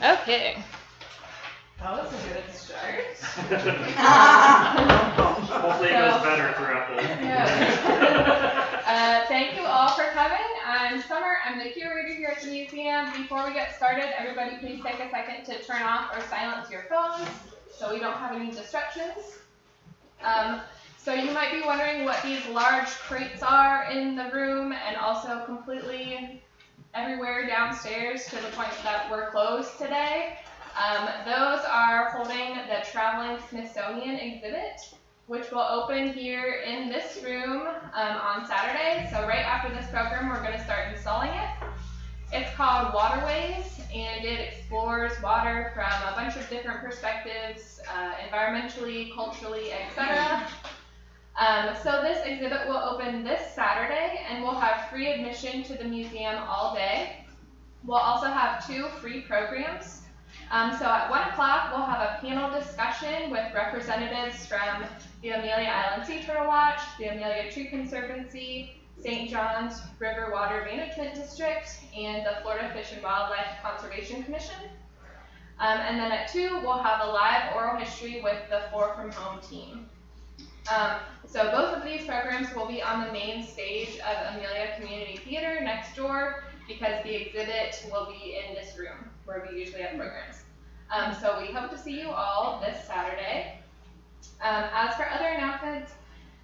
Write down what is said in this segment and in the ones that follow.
Okay. That was a good start. Hopefully it goes better throughout the Thank you all for coming. I'm Summer. I'm the curator here at the museum. Before we get started, everybody please take a second to turn off or silence your phones so we don't have any distractions. So you might be wondering what these large crates are in the room and also completely everywhere downstairs to the point that we're closed today. Those are holding the traveling Smithsonian exhibit, which will open here in this room on Saturday. So right after this program, we're going to start installing it. It's called Waterways, and it explores water from a bunch of different perspectives, environmentally, culturally, etc. So this exhibit will open this Saturday, and we'll have free admission to the museum all day. We'll also have 2 free programs. So at 1 o'clock, we'll have a panel discussion with representatives from the Amelia Island Sea Turtle Watch, the Amelia Tree Conservancy, St. John's River Water Management District, and the Florida Fish and Wildlife Conservation Commission. And then at 2, we'll have a live oral history with the 4 From Home team. So both of these programs will be on the main stage of Amelia Community Theater next door because the exhibit will be in this room where we usually have programs. So we hope to see you all this Saturday. As for other announcements,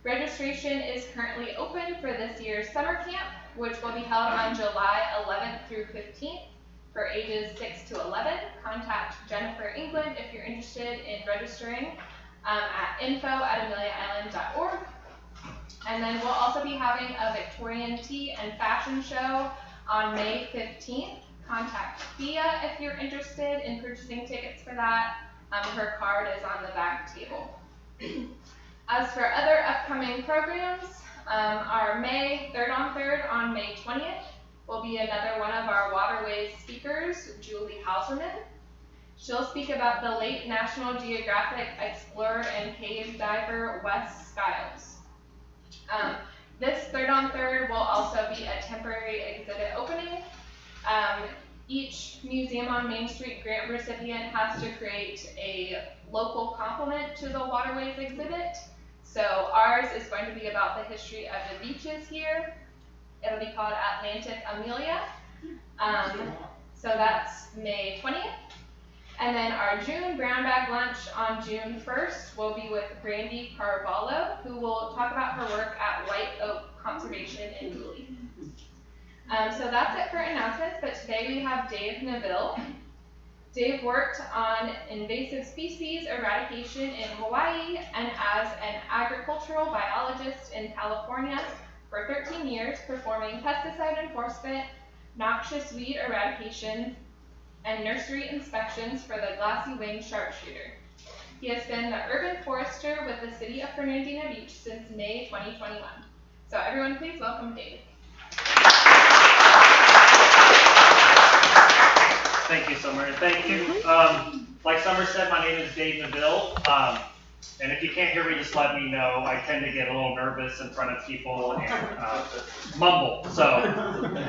registration is currently open for this year's summer camp, which will be held on July 11th through 15th for ages 6 to 11. Contact Jennifer England if you're interested in registering at info@ameliaisland.org. And then we'll also be having a Victorian tea and fashion show on May 15th. Contact Thea if you're interested in purchasing tickets for that. Her card is on the back table. As for other upcoming programs, our May 3rd on 3rd on May 20th will be another one of our Waterways speakers, Julie Hauserman. She'll speak about the late National Geographic explorer and cave diver Wes Skiles. This 3rd on 3rd will also be a temporary exhibit opening. Each Museum on Main Street grant recipient has to create a local complement to the Waterways exhibit. So ours is going to be about the history of the beaches here. It'll be called Atlantic Amelia. So that's May 20th. And then our June brown bag lunch on June 1st will be with Brandy Carvalho, who will talk about her work at White Oak Conservation in Dooley. So that's it for announcements, but today we have Dave Neville. Dave worked on invasive species eradication in Hawaii and as an agricultural biologist in California for 13 years, performing pesticide enforcement, noxious weed eradication, and nursery inspections for the glassy-winged sharpshooter. He has been the urban forester with the city of Fernandina Beach since May 2021. So everyone please welcome Dave. Thank you, Summer. Thank you. Like Summer said, my name is Dave Neville. And if you can't hear me, just let me know. I tend to get a little nervous in front of people and mumble. So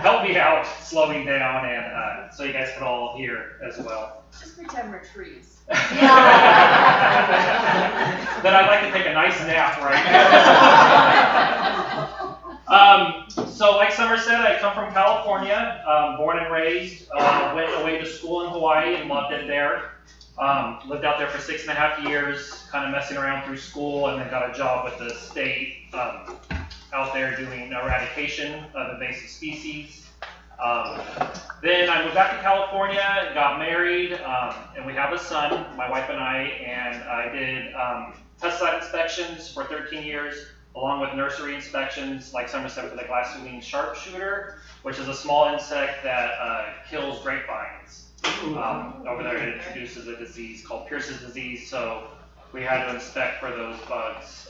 help me out slowing down and so you guys can all hear as well. Just pretend we're trees. Then I'd like to take a nice nap right now. So like Summer said, I come from California, born and raised, went away to school in Hawaii and loved it there. Lived out there for 6.5 years, kind of messing around through school, and then got a job with the state out there doing eradication of invasive species. Then I moved back to California, got married, and we have a son, my wife and I did pesticide inspections for 13 years, along with nursery inspections, like Summer said, for the glassy-winged sharpshooter, which is a small insect that kills grapevines. Over there it introduces a disease called Pierce's disease, so we had to inspect for those bugs.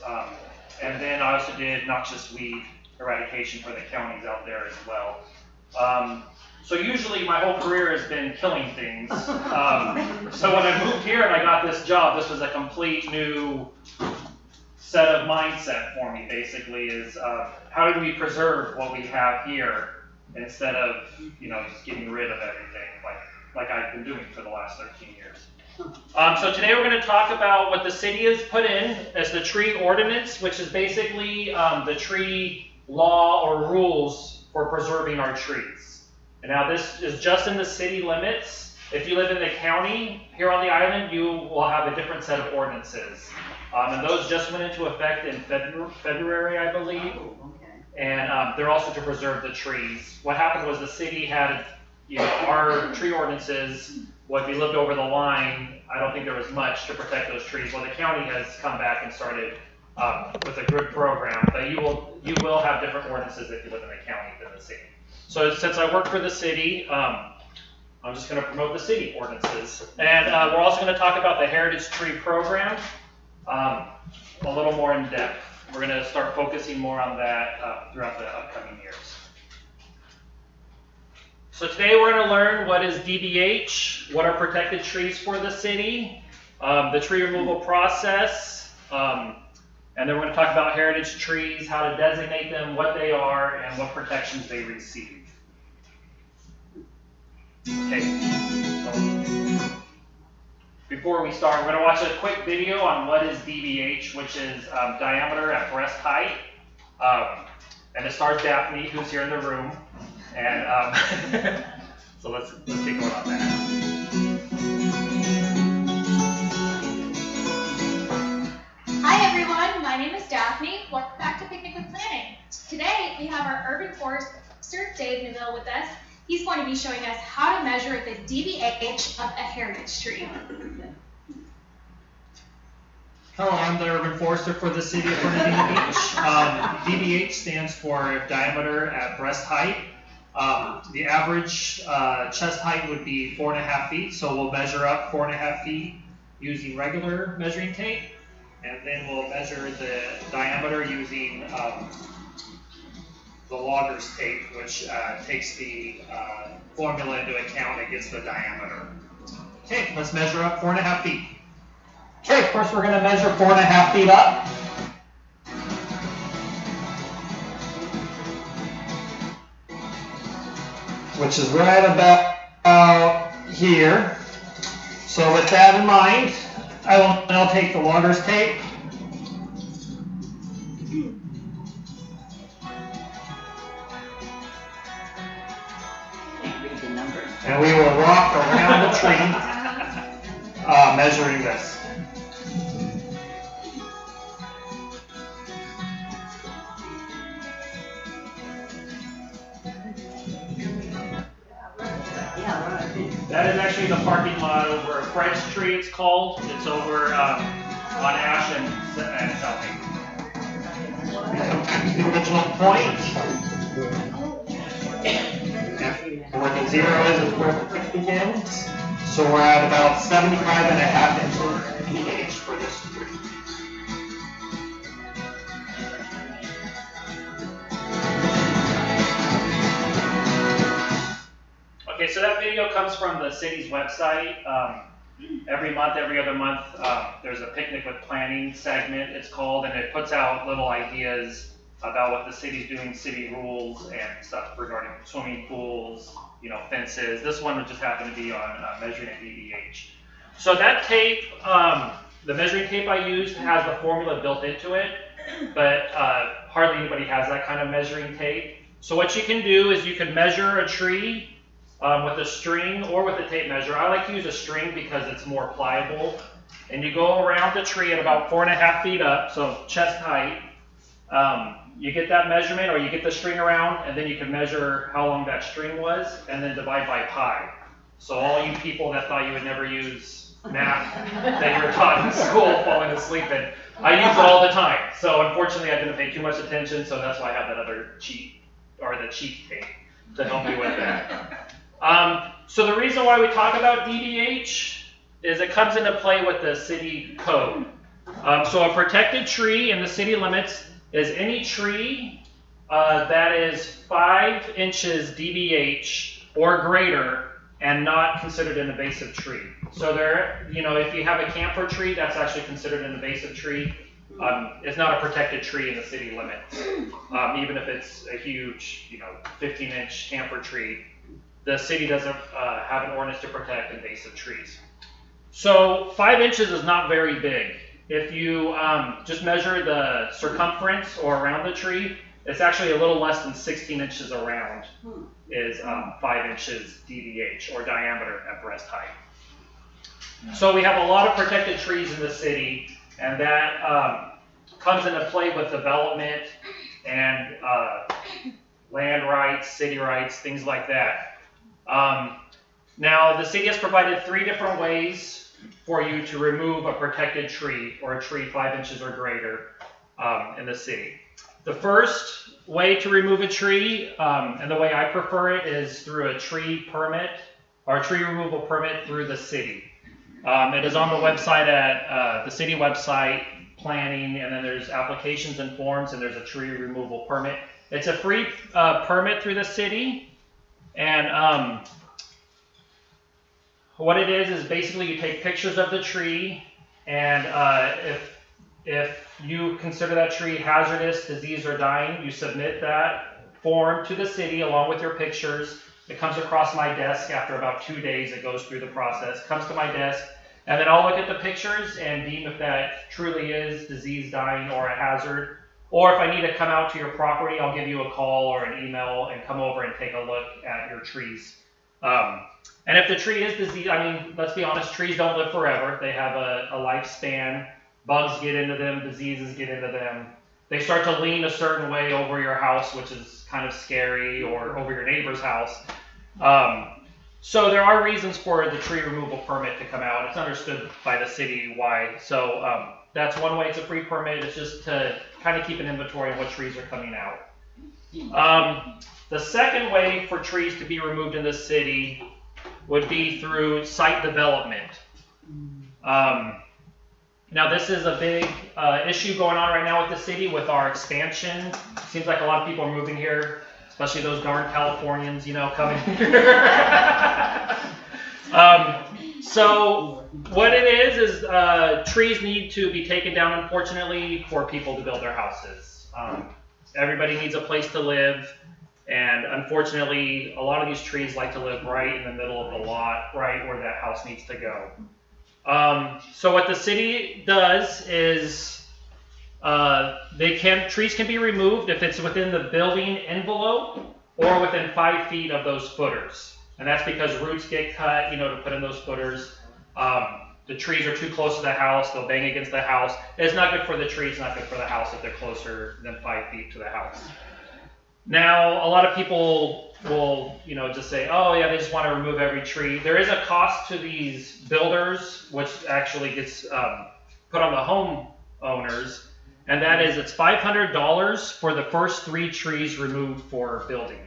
And then I also did noxious weed eradication for the counties out there as well. So usually my whole career has been killing things. So when I moved here and I got this job, this was a complete new set of mindset for me, basically, is how do we preserve what we have here instead of, just getting rid of everything. Like, like I've been doing for the last 13 years. So today we're going to talk about what the city has put in as the tree ordinance, which is basically the tree law or rules for preserving our trees. And now this is just in the city limits. If you live in the county here on the island, you will have a different set of ordinances. And those just went into effect in February, I believe. And they're also to preserve the trees. What happened was the city had, our tree ordinances. Well, if you lived over the line, I don't think there was much to protect those trees. Well, the county has come back and started with a good program, but you will have different ordinances if you live in the county than the city. So since I work for the city, I'm just going to promote the city ordinances. And we're also going to talk about the Heritage Tree Program a little more in depth. We're going to start focusing more on that throughout the upcoming years. So today we're going to learn what is DBH, what are protected trees for the city, the tree removal process, and then we're going to talk about heritage trees, how to designate them, what they are, and what protections they receive. Okay, so before we start, we're going to watch a quick video on what is DBH, which is diameter at breast height, and it stars Daphne, who's here in the room. And so let's get going on that. Hi everyone, my name is Daphne. Welcome back to Picnic with Planning. Today we have our urban forester, Dave Neville, with us. He's going to be showing us how to measure the DBH of a heritage tree. Hello, I'm the urban forester for the city of Fernandina Beach. DBH stands for diameter at breast height. The average chest height would be 4.5 feet, so we'll measure up 4.5 feet using regular measuring tape, and then we'll measure the diameter using the logger's tape, which takes the formula into account and gets the diameter. Okay, let's measure up 4.5 feet. Okay, first we're going to measure 4.5 feet up. Which is right about here. So with that in mind, I'll take the logger's tape. And we will walk around the tree, measuring this. That is actually the parking lot over French Tree, it's called. It's over on Ash and Southie. The original point. Where the 0 is where the 6 begins. So we're at about 75.5 inches pH for this tree. Okay, so that video comes from the city's website. Every month, every other month, there's a Picnic with Planning segment, it's called, and it puts out little ideas about what the city's doing, city rules and stuff regarding swimming pools, fences. This one would just happen to be on measuring at DBH. So that tape, the measuring tape I used has the formula built into it, but hardly anybody has that kind of measuring tape. So what you can do is you can measure a tree with a string or with a tape measure. I like to use a string because it's more pliable. And you go around the tree at about 4.5 feet up, so chest height. You get that measurement, or you get the string around, and then you can measure how long that string was, and then divide by pi. So all you people that thought you would never use math that you were taught in school falling asleep in, I use it all the time. So unfortunately, I didn't pay too much attention, so that's why I have that other cheat tape to help me with that. So the reason why we talk about DBH is it comes into play with the city code. So a protected tree in the city limits is any tree that is 5 inches DBH or greater and not considered an invasive tree. So there, if you have a camphor tree, that's actually considered an invasive tree. It's not a protected tree in the city limits. Even if it's a huge, 15-inch camphor tree, the city doesn't have an ordinance to protect invasive trees. So 5 inches is not very big. If you just measure the circumference or around the tree, it's actually a little less than 16 inches around is 5 inches DBH, or diameter at breast height. So we have a lot of protected trees in the city, and that comes into play with development and land rights, city rights, things like that. Now, the city has provided 3 different ways for you to remove a protected tree, or a tree 5 inches or greater in the city. The first way to remove a tree, and the way I prefer it, is through a tree permit, or a tree removal permit through the city. It is on the website at the city website, planning, and then there's applications and forms, and there's a tree removal permit. It's a free permit through the city, and what it is basically you take pictures of the tree, and if you consider that tree hazardous, diseased, or dying, you submit that form to the city along with your pictures. It comes across my desk after about 2 days. It goes through the process, comes to my desk, and then I'll look at the pictures and deem if that truly is diseased, dying, or a hazard. Or if I need to come out to your property, I'll give you a call or an email and come over and take a look at your trees. And if the tree is diseased, I mean, let's be honest, trees don't live forever. They have a lifespan. Bugs get into them, diseases get into them. They start to lean a certain way over your house, which is kind of scary, or over your neighbor's house. So there are reasons for the tree removal permit to come out. It's understood by the city why. So that's one way. It's a free permit. It's just to kind of keep an inventory of what trees are coming out. The second way for trees to be removed in the city would be through site development. Now this is a big issue going on right now with the city with our expansion. Seems like a lot of people are moving here, especially those darn Californians, you know, coming here. So what it is trees need to be taken down, unfortunately, for people to build their houses. Everybody needs a place to live, and unfortunately, a lot of these trees like to live right in the middle of the lot, right where that house needs to go. So what the city does is trees can be removed if it's within the building envelope or within 5 feet of those footers. And that's because roots get cut, you know, to put in those footers. The trees are too close to the house, they'll bang against the house. It's not good for the trees, not good for the house if they're closer than 5 feet to the house. Now, a lot of people will, you know, just say, oh yeah, they just want to remove every tree. There is a cost to these builders, which actually gets put on the homeowners, and that is it's $500 for the first 3 trees removed for building.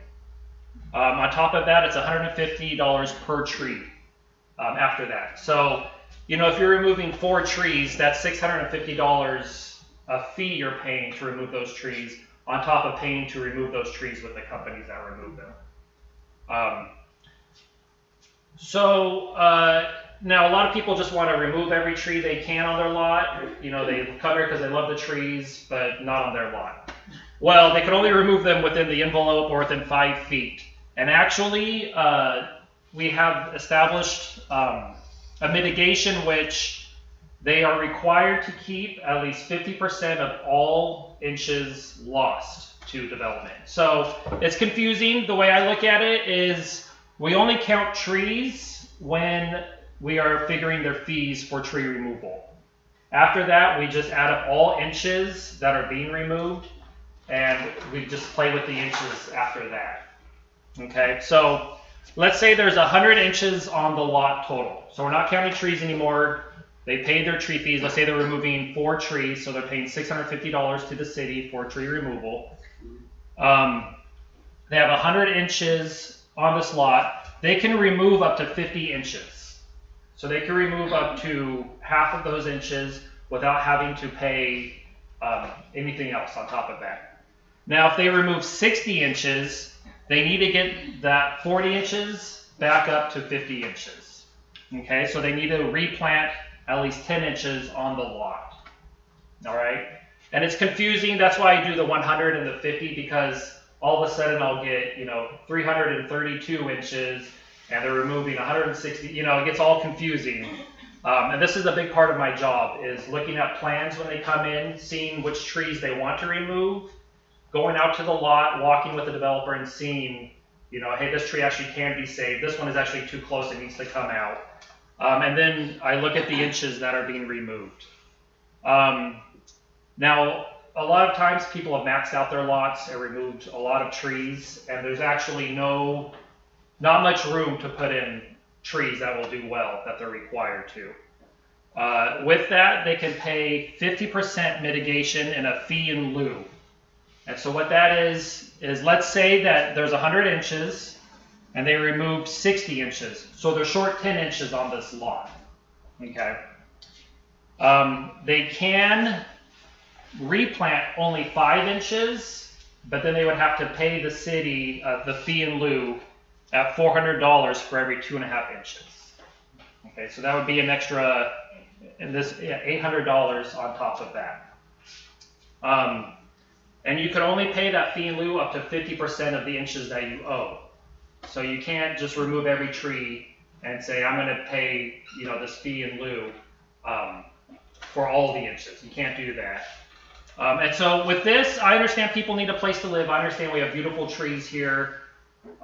On top of that, it's $150 per tree after that. So, you know, if you're removing 4 trees, that's $650 a fee you're paying to remove those trees, on top of paying to remove those trees with the companies that remove them. Now a lot of people just want to remove every tree they can on their lot. You know, they come here because they love the trees, but not on their lot. Well, they can only remove them within the envelope or within 5 feet. And actually, we have established a mitigation which they are required to keep at least 50% of all inches lost to development. So it's confusing. The way I look at it is we only count trees when we are figuring their fees for tree removal. After that, we just add up all inches that are being removed, and we just play with the inches after that. Okay, so let's say there's 100 inches on the lot total. So we're not counting trees anymore. They paid their tree fees. Let's say they're removing 4 trees, so they're paying $650 to the city for tree removal. They have 100 inches on this lot. They can remove up to 50 inches. So they can remove up to half of those inches without having to pay anything else on top of that. Now, if they remove 60 inches, they need to get that 40 inches back up to 50 inches. Okay, so they need to replant at least 10 inches on the lot. All right, and it's confusing. That's why I do the 100 and the 50, because all of a sudden I'll get, you know, 332 inches, and they're removing 160, it gets all confusing. And this is a big part of my job, is looking at plans when they come in, seeing which trees they want to remove, going out to the lot, walking with the developer and seeing, hey, this tree actually can be saved. This one is actually too close, it needs to come out. And then I look at the inches that are being removed. Now, a lot of times people have maxed out their lots and removed a lot of trees, and there's actually not much room to put in trees that will do well, that they're required to. With that, they can pay 50% mitigation and a fee in lieu. And so what that is let's say that there's 100 inches and they removed 60 inches. So they're short 10 inches on this lot. Okay. They can replant only 5 inches, but then they would have to pay the city the fee in lieu at $400 for every 2.5 inches. Okay, so that would be an extra, $800 on top of that. And you can only pay that fee in lieu up to 50% of the inches that you owe. So you can't just remove every tree and say, I'm going to pay, this fee in lieu for all the inches. You can't do that. And so with this, I understand people need a place to live. I understand we have beautiful trees here.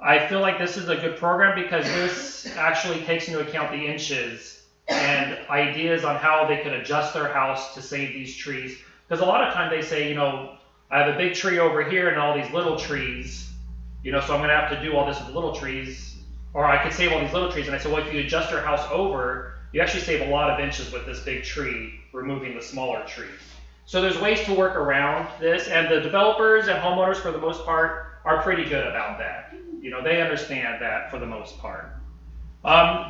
I feel like this is a good program because this actually takes into account the inches and ideas on how they could adjust their house to save these trees. Because a lot of times they say, I have a big tree over here and all these little trees, so I'm going to have to do all this with little trees, or I could save all these little trees. And I said, well, if you adjust your house over, you actually save a lot of inches with this big tree, removing the smaller trees. So there's ways to work around this, and the developers and homeowners, for the most part, are pretty good about that. They understand that for the most part.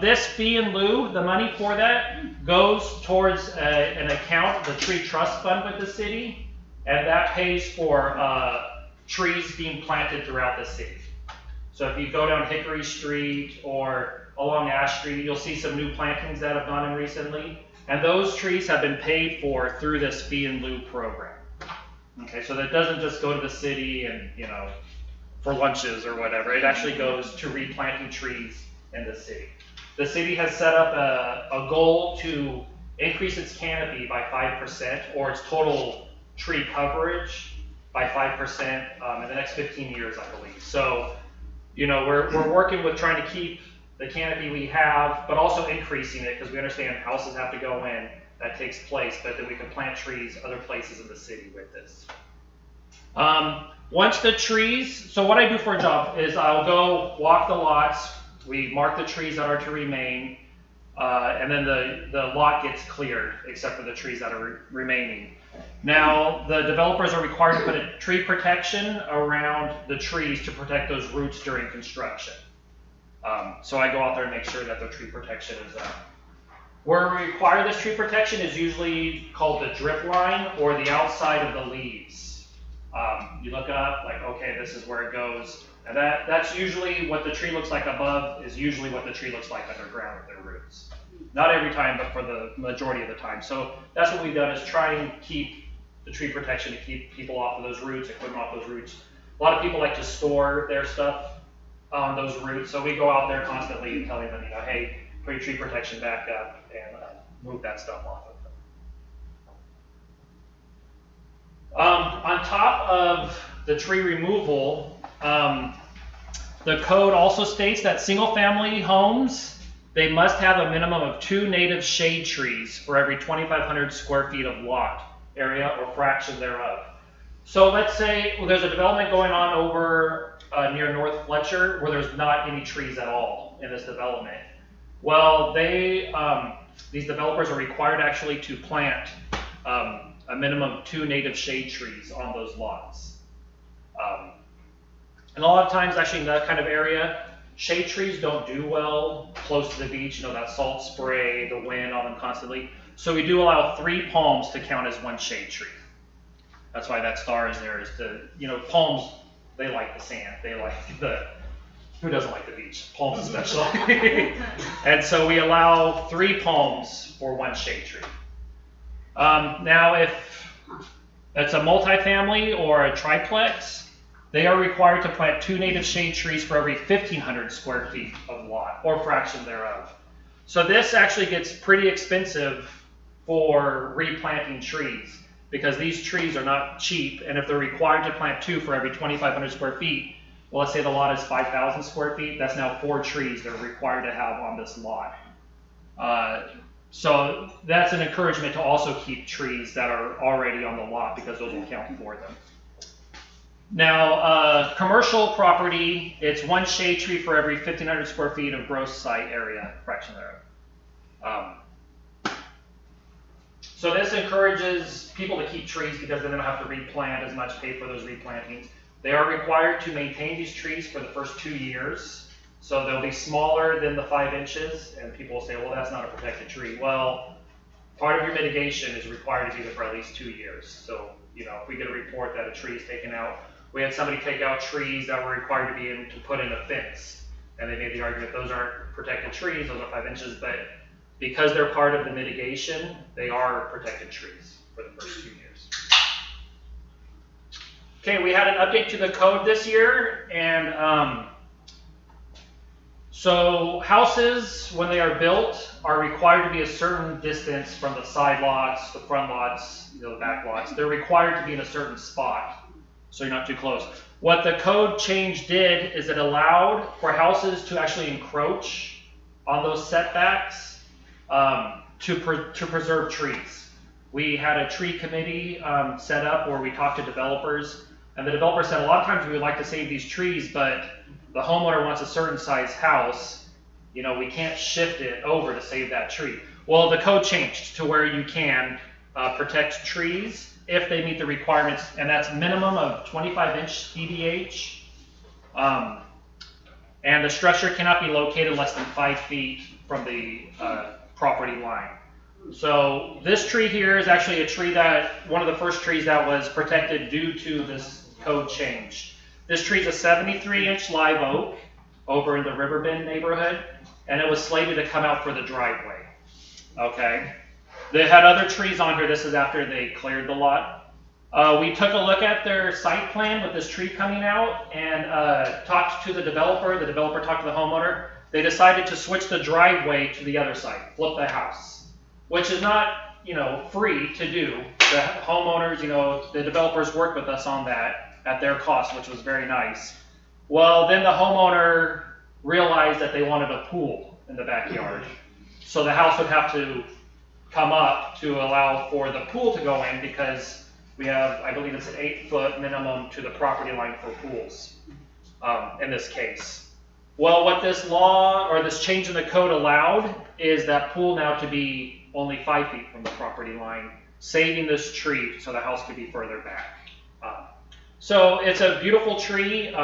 This fee in lieu, the money for that goes towards an account, the tree trust fund with the city, and that pays for trees being planted throughout the city. So if you go down Hickory Street or along Ash Street, you'll see some new plantings that have gone in recently, and those trees have been paid for through this fee in lieu program. Okay, so that doesn't just go to the city and, for lunches or whatever. It actually goes to replanting trees in the city. The city has set up a goal to increase its canopy by 5% or its total tree coverage by 5% in the next 15 years, I believe. So, we're working with trying to keep the canopy we have, but also increasing it because we understand houses have to go in, that takes place, but then we can plant trees other places in the city with this. Once the trees, so what I do for a job is I'll go walk the lots, we mark the trees that are to remain, and then the lot gets cleared except for the trees that are remaining. Now, the developers are required to put a tree protection around the trees to protect those roots during construction. So I go out there and make sure that the tree protection is up. Where we require this tree protection is usually called the drip line or the outside of the leaves. You look up, like, okay, this is where it goes. And that's usually what the tree looks like above is usually what the tree looks like underground with their roots. Not every time, but for the majority of the time. So that's what we've done is try and keep the tree protection to keep people off of those roots, equipment off those roots. A lot of people like to store their stuff on those roots. So we go out there constantly telling them, hey, put your tree protection back up and move that stuff off of them. On top of the tree removal, the code also states that single-family homes, they must have a minimum of 2 native shade trees for every 2,500 square feet of lot area or fraction thereof. So let's say there's a development going on over near North Fletcher where there's not any trees at all in this development. Well, these developers are required actually to plant a minimum of 2 native shade trees on those lots. And a lot of times, actually, in that kind of area, shade trees don't do well close to the beach. That salt spray, the wind on them constantly. So we do allow 3 palms to count as 1 shade tree. That's why that star is there. Is to, palms, they like the sand. They like who doesn't like the beach? Palms especially. And so we allow 3 palms for 1 shade tree. Now, if it's a multifamily or a triplex, they are required to plant 2 native shade trees for every 1,500 square feet of lot, or fraction thereof. So this actually gets pretty expensive for replanting trees, because these trees are not cheap, and if they're required to plant 2 for every 2,500 square feet, well, let's say the lot is 5,000 square feet, that's now 4 trees they're required to have on this lot. So that's an encouragement to also keep trees that are already on the lot, because those will count for them. Now, commercial property, it's 1 shade tree for every 1,500 square feet of gross site area, fraction thereof. So this encourages people to keep trees, because they don't have to replant as much, pay for those replantings. They are required to maintain these trees for the first 2 years. So they'll be smaller than the 5 inches, and people will say, well, that's not a protected tree. Well, part of your mitigation is required to be there for at least 2 years. So, you know, if we get a report that a tree is taken out, we had somebody take out trees that were required to be in to put in a fence. And they made the argument, those aren't protected trees, those are 5 inches, but because they're part of the mitigation, they are protected trees for the first 2 years. Okay, we had an update to the code this year, and so houses, when they are built, are required to be a certain distance from the side lots, the front lots, you know, the back lots. They're required to be in a certain spot, so you're not too close. What the code change did is it allowed for houses to actually encroach on those setbacks to preserve trees. We had a tree committee set up where we talked to developers, and the developer said a lot of times we would like to save these trees, but the homeowner wants a certain size house, you know, we can't shift it over to save that tree. Well, the code changed to where you can protect trees if they meet the requirements, and that's minimum of 25-inch DBH, and the structure cannot be located less than 5 feet from the property line. So this tree here is actually a tree that, one of the first trees that was protected due to this code change. This tree is a 73-inch live oak over in the Riverbend neighborhood, and it was slated to come out for the driveway. Okay. They had other trees on here. This is after they cleared the lot. We took a look at their site plan with this tree coming out and talked to the developer. The developer talked to the homeowner. They decided to switch the driveway to the other side, flip the house, which is not, you know, free to do. The homeowners, you know, the developers worked with us on that at their cost, which was very nice. Well, then the homeowner realized that they wanted a pool in the backyard. So the house would have to come up to allow for the pool to go in, because we have, I believe it's an 8-foot minimum to the property line for pools in this case. Well, what this law or this change in the code allowed is that pool now to be only 5 feet from the property line, saving this tree so the house could be further back. So it's a beautiful tree.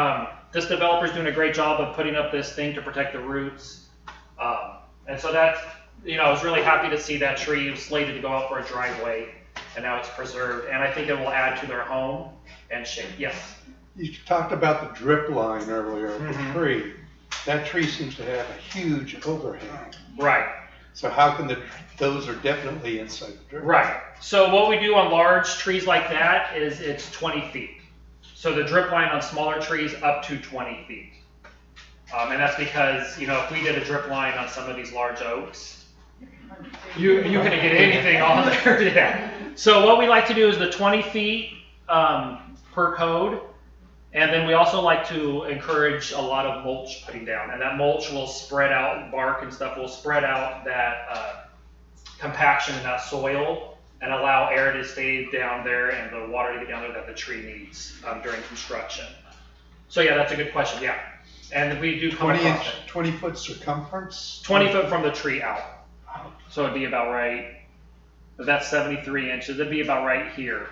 This developer's doing a great job of putting up this thing to protect the roots. And so that's, you know, I was really happy to see that tree. It was slated to go out for a driveway, and now it's preserved. And I think it will add to their home and shape. Yes? You talked about the drip line earlier of the tree. That tree seems to have a huge overhang. Right. So how can those are definitely inside the drip? Right. So what we do on large trees like that is it's 20 feet. So the drip line on smaller trees up to 20 feet. And that's because, you know, if we did a drip line on some of these large oaks, you couldn't get anything on there. Yeah. So what we like to do is the 20 feet per code. And then we also like to encourage a lot of mulch putting down. And that mulch will spread out, bark and stuff will spread out that compaction in that soil and allow air to stay down there and the water to get down there that the tree needs during construction. So yeah, that's a good question, yeah. And we do come across it. 20-foot circumference? 20 foot from the tree out. So it'd be about right, if that's 73 inches, it'd be about right here.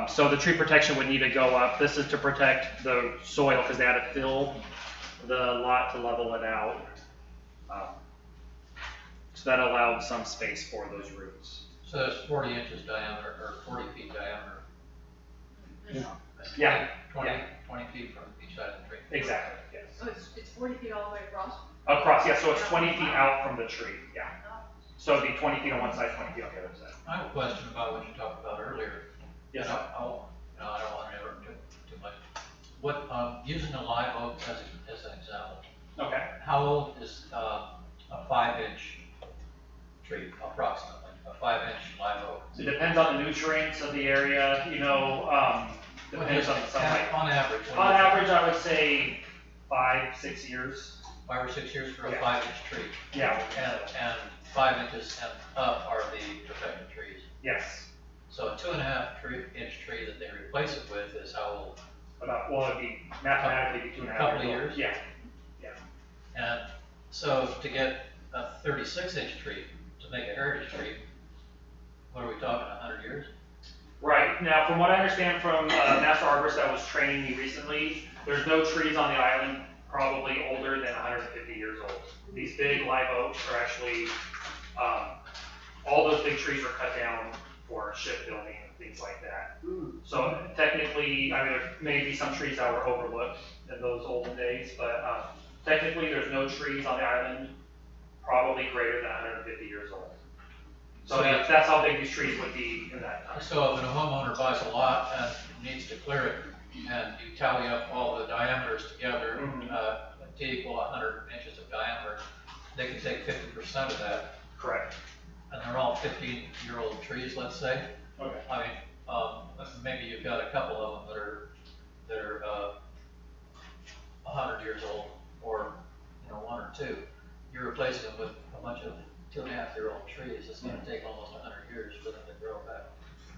So the tree protection would need to go up. This is to protect the soil because they had to fill the lot to level it out. So that allowed some space for those roots. So that's 40 inches diameter, or 40 feet diameter. Yeah. 20 Yeah. 20 feet from each side of the tree. Exactly, yes. So it's 40 feet all the way across? Across, yeah, so it's 20 feet out from the tree, yeah. So it'd be 20 feet on one side, 20 feet on the other side. I have a question about what you talked about earlier. Yes. I don't want to interrupt too much. what, using a live oak as an example, Okay. how old is a 5-inch tree approximately? A 5-inch live oak? It depends on the nutrients of the area, you know, depends on the sunlight. On average. On average, I would say 5-6 years. 5 or 6 years for a Yeah. 5-inch tree. Yeah. And 5 inches and up are the protected trees. Yes. So a 2.5-inch tree that they replace it with is how old? Well, it'd be mathematically be 2.5 Couple of years. years? Yeah. And so to get a 36-inch tree, to make a heritage tree, what are we talking, 100 years? Right. Now, from what I understand from master arborist that was training me recently, there's no trees on the island probably older than 150 years old. These big live oaks are actually, all those big trees are cut down for shipbuilding and things like that. So technically, I mean, there may be some trees that were overlooked in those olden days, but technically there's no trees on the island probably greater than 150 years old. So that's how big these trees would be in that time. So if a homeowner buys a lot and needs to clear it, and you tally up all the diameters together, to equal 100 inches of diameter, they can take 50% of that. Correct. And they're all 15-year-old trees, let's say. Okay. I mean, maybe you've got a couple of them that are 100 years old, or 1 or 2. You're replacing them with a bunch of 2.5-year-old trees. It's going to take almost 100 years for them to grow back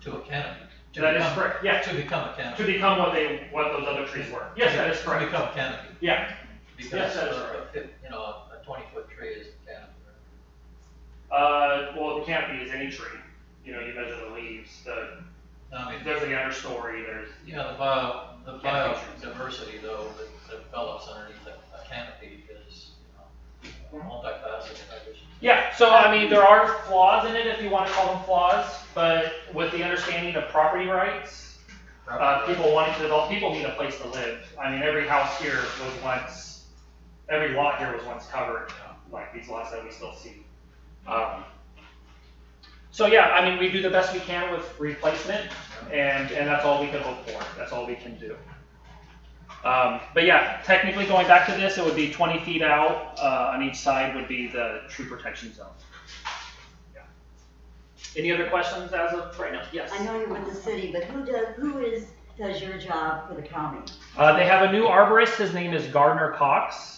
to a canopy. That is correct. Yeah. To become a canopy. To become what those other trees were. Yes, that is correct. To become a canopy. Yeah. Because Yes, that is correct. A 20-foot tree is a canopy. Well, the canopy is any tree. You measure the leaves. There's the understory. There's The biodiversity though that develops underneath a canopy is multifaceted, I guess. Yeah. So I mean, there are flaws in it if you want to call them flaws, but with the understanding of property rights, people wanting to develop, people need a place to live. I mean, every lot here was once covered, like these lots that we still see. So yeah, I mean, we do the best we can with replacement, and that's all we can hope for. That's all we can do. But yeah, technically going back to this, it would be 20 feet out. On each side would be the tree protection zone. Yeah. Any other questions as of right now? Yes. I know you're with the city, but who does your job for the county? They have a new arborist. His name is Gardner Cox.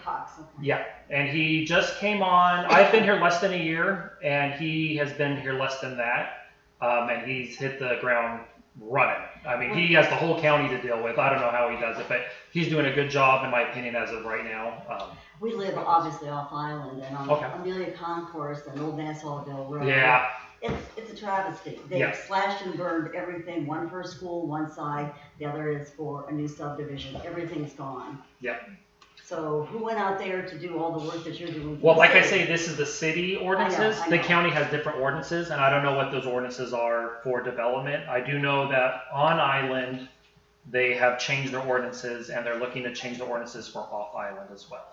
Cox, okay. Yeah, and he just came on. I've been here less than a year, and he has been here less than that. And he's hit the ground running. I mean, he has the whole county to deal with. I don't know how he does it, but he's doing a good job, in my opinion, as of right now. We live obviously off island and on Okay. Amelia Concourse and Old Nassauville Road. Yeah. It's a travesty. They've slashed and burned everything, one for a school, one side, the other is for a new subdivision. Everything's gone. Yep. So who went out there to do all the work that you're doing? Well, like I say, this is the city ordinances. I know. The county has different ordinances, and I don't know what those ordinances are for development. I do know that on island, they have changed their ordinances, and they're looking to change the ordinances for off island as well.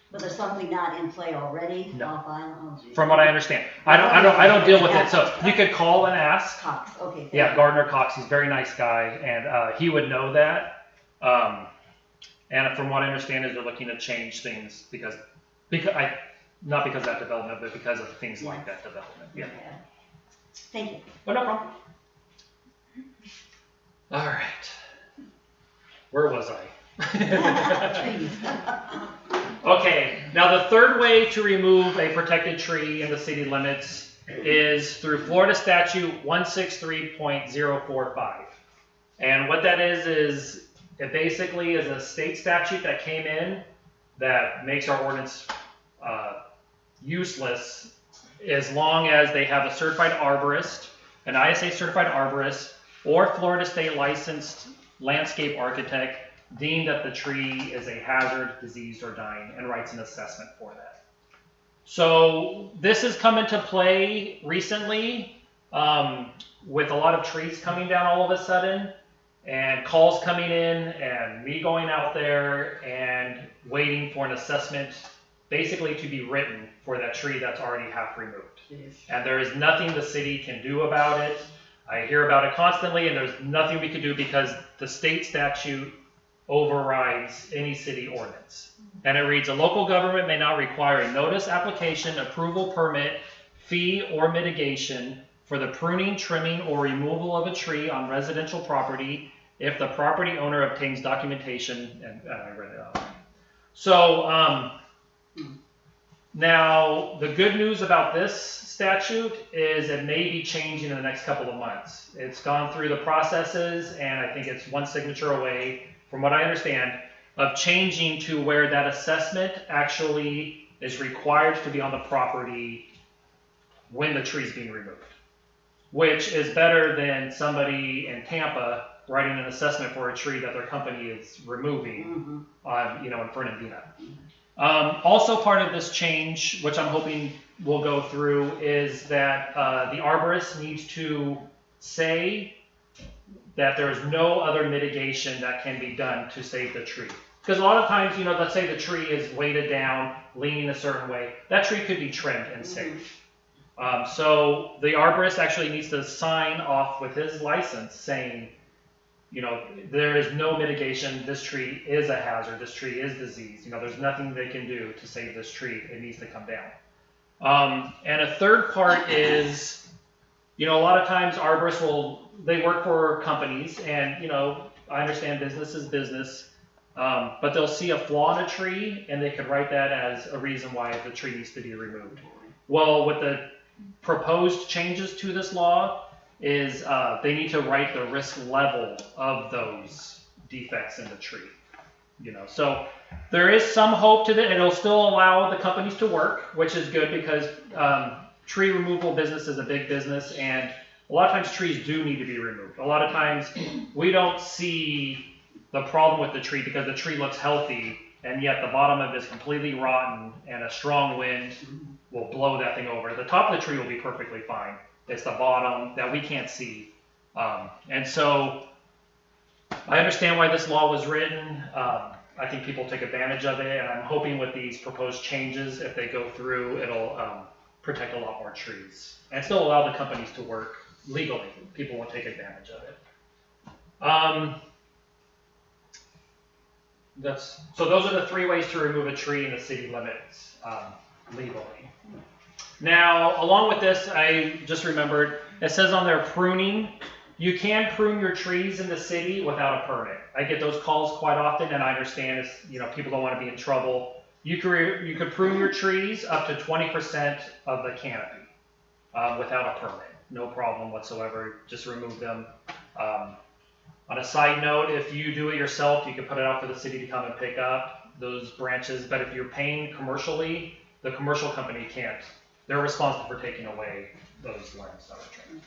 But there's something not in play already No. off island? Oh, geez. From what I understand, I don't deal with it, so you could call and ask. Cox, okay. thank Yeah, you. Gardner Cox, he's a very nice guy, and he would know that. And from what I understand is they're looking to change things not because of that development, but because of things like that development. Yeah. Okay. Thank you. But no problem. All right. Where was I? Trees. Okay, now the third way to remove a protected tree in the city limits is through Florida Statute 163.045. And what that is it basically is a state statute that came in that makes our ordinance useless as long as they have a certified arborist, an ISA certified arborist, or Florida state licensed landscape architect deemed that the tree is a hazard, diseased, or dying, and writes an assessment for that. So this has come into play recently with a lot of trees coming down all of a sudden, and calls coming in, and me going out there and waiting for an assessment basically to be written for that tree that's already half removed. And there is nothing the city can do about it. I hear about it constantly, and there's nothing we can do because the state statute overrides any city ordinance. And it reads, a local government may not require a notice, application, approval, permit, fee, or mitigation for the pruning, trimming, or removal of a tree on residential property if the property owner obtains documentation, and I read it out. So, now the good news about this statute is it may be changing in the next couple of months. It's gone through the processes, and I think it's one signature away, from what I understand, of changing to where that assessment actually is required to be on the property when the tree's being removed, which is better than somebody in Tampa writing an assessment for a tree that their company is removing on, in Fernandina. Also part of this change, which I'm hoping will go through, is that the arborist needs to say that there is no other mitigation that can be done to save the tree. Because a lot of times, let's say the tree is weighted down, leaning a certain way, that tree could be trimmed and saved. So the arborist actually needs to sign off with his license saying, there is no mitigation, this tree is a hazard, this tree is diseased, there's nothing they can do to save this tree, it needs to come down. And a third part is, a lot of times arborists they work for companies, and I understand business is business, but they'll see a flaw in a tree and they could write that as a reason why the tree needs to be removed. Well, with the proposed changes to this law is they need to write the risk level of those defects in the tree. So there is some hope to that. It'll still allow the companies to work, which is good because tree removal business is a big business, and a lot of times trees do need to be removed. A lot of times we don't see the problem with the tree because the tree looks healthy, and yet the bottom of it is completely rotten, and a strong wind will blow that thing over. The top of the tree will be perfectly fine. It's the bottom that we can't see. And so I understand why this law was written. I think people take advantage of it, and I'm hoping with these proposed changes, if they go through, it'll protect a lot more trees and still allow the companies to work legally. People won't take advantage of it. So those are the 3 ways to remove a tree in the city limits legally. Now, along with this, I just remembered, it says on there pruning. You can prune your trees in the city without a permit. I get those calls quite often, and I understand people don't want to be in trouble. You could prune your trees up to 20% of the canopy without a permit. No problem whatsoever. Just remove them. On a side note, if you do it yourself, you can put it out for the city to come and pick up those branches. But if you're paying commercially, the commercial company can't. They're responsible for taking away those limbs that are trimmed.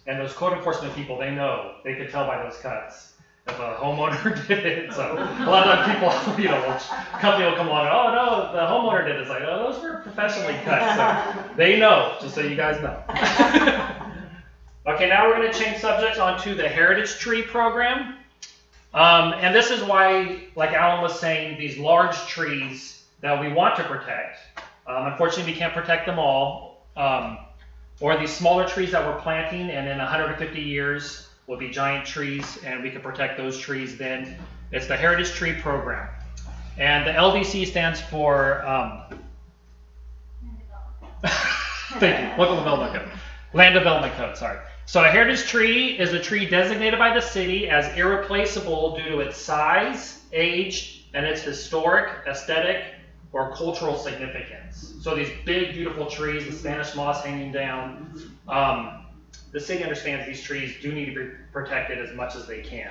And those code enforcement people, they know. They could tell by those cuts if a homeowner did it. So a lot of times people, company will come along and, oh no, the homeowner did it. It's like, oh, those were professionally cut. So they know, just so you guys know. Okay, now we're going to change subjects onto the Heritage Tree Program. And this is why, like Alan was saying, these large trees that we want to protect, unfortunately we can't protect them all, or these smaller trees that we're planting, and in 150 years will be giant trees, and we can protect those trees then. It's the Heritage Tree Program. And the LDC stands for, thank you, Local Development Code. Land Development Code, sorry. So a heritage tree is a tree designated by the city as irreplaceable due to its size, age, and its historic, aesthetic, or cultural significance. So these big, beautiful trees, the Spanish moss hanging down, the city understands these trees do need to be protected as much as they can.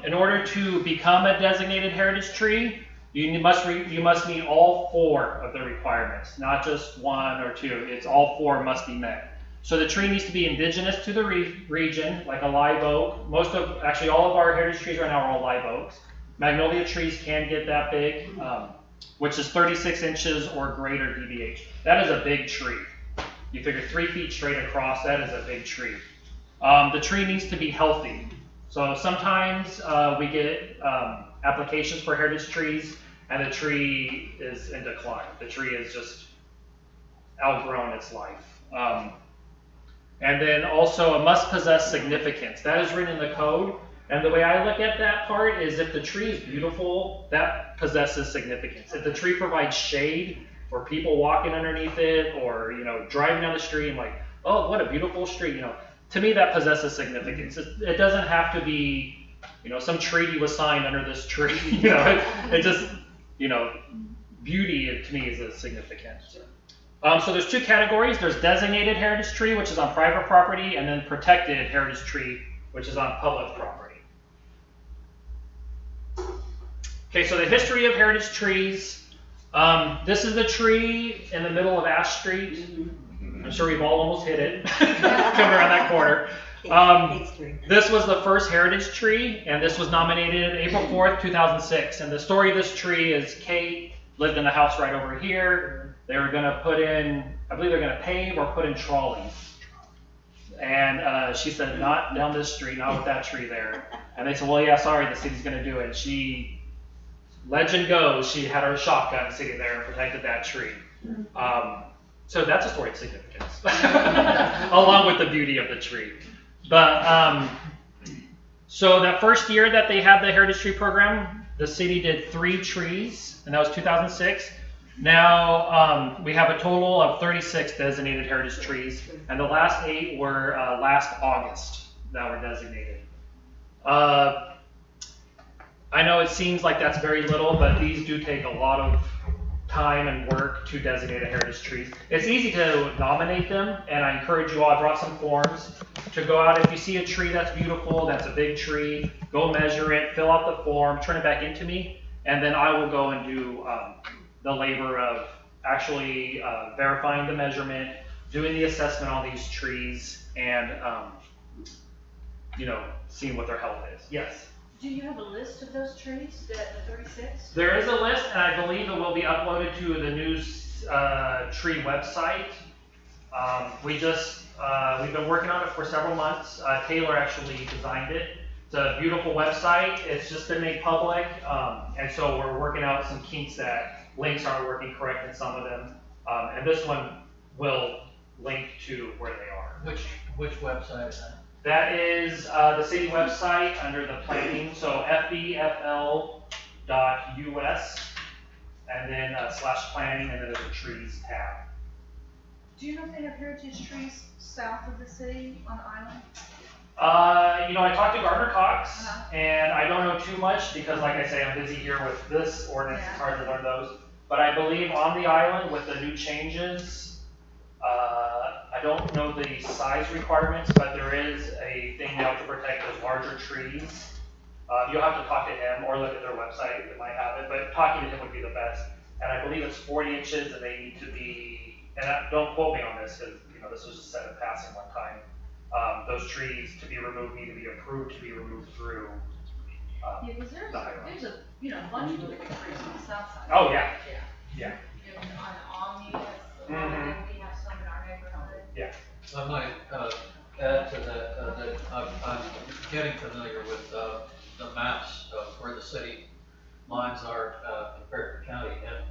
In order to become a designated heritage tree, you must meet all 4 of the requirements, not just 1 or 2. It's all 4 must be met. So the tree needs to be indigenous to the region, like a live oak. Actually all of our heritage trees right now are all live oaks. Magnolia trees can get that big, which is 36 inches or greater DBH. That is a big tree. You figure 3 feet straight across, that is a big tree. The tree needs to be healthy. So sometimes we get applications for heritage trees, and the tree is in decline. The tree is just outgrown its life. And then also it must possess significance. That is written in the code. And the way I look at that part is if the tree is beautiful, that possesses significance. If the tree provides shade for people walking underneath it, or, you know, driving down the street and like, oh, what a beautiful street, you know, to me that possesses significance. It doesn't have to be, you know, some treaty was signed under this tree, you know, it just, you know, beauty to me is a significant. So there's two categories. There's designated heritage tree, which is on private property, and then protected heritage tree, which is on public property. Okay, so the history of heritage trees. This is the tree in the middle of Ash Street. I'm sure we've all almost hit it coming around that corner. This was the first heritage tree, and this was nominated April 4th, 2006. And the story of this tree is Kate lived in a house right over here. They were going to put in, I believe they're going to pave or put in trolleys. And she said, not down this street, not with that tree there. And they said, well, yeah, sorry, the city's going to do it. And she, legend goes, she had her shotgun sitting there and protected that tree. So that's a story of significance, along with the beauty of the tree. But so that first year that they had the Heritage Tree Program, the city did 3 trees, and that was 2006. Now we have a total of 36 designated heritage trees, and the last 8 were last August that were designated. I know it seems like that's very little, but these do take a lot of time and work to designate a heritage tree. It's easy to nominate them, and I encourage you all, I brought some forms to go out. If you see a tree that's beautiful, that's a big tree, go measure it, fill out the form, turn it back into me, and then I will go and do the labor of actually verifying the measurement, doing the assessment on these trees, and you know, seeing what their health is. Yes? Do you have a list of those trees, the 36? There is a list, and I believe it will be uploaded to the news tree website. We've been working on it for several months. Taylor actually designed it. It's a beautiful website. It's just been made public, and so we're working out some kinks that links aren't working correct in some of them. And this one will link to where they are. Which website is that? That is the city website under the planning, so fbfl.us, and then /planning, and then there's a trees tab. Do you know if they have heritage trees south of the city on the island? You know, I talked to Gardner Cox, and I don't know too much because, like I say, I'm busy here with this ordinance. It's hard to learn those. But I believe on the island with the new changes, I don't know the size requirements, but there is a thing now to protect those larger trees. You'll have to talk to him or look at their website. They might have it, but talking to him would be the best. And I believe it's 40 inches, and they need to be, and don't quote me on this because, you know, this was just said in passing one time. Those trees to be removed need to be approved to be removed through Yeah, because there's a bunch of different trees on the south side. Oh, yeah. Yeah. And on Omni, we have some in our neighborhood. Yeah. I might add to that I'm getting familiar with the maps of where the city lines are compared to county, and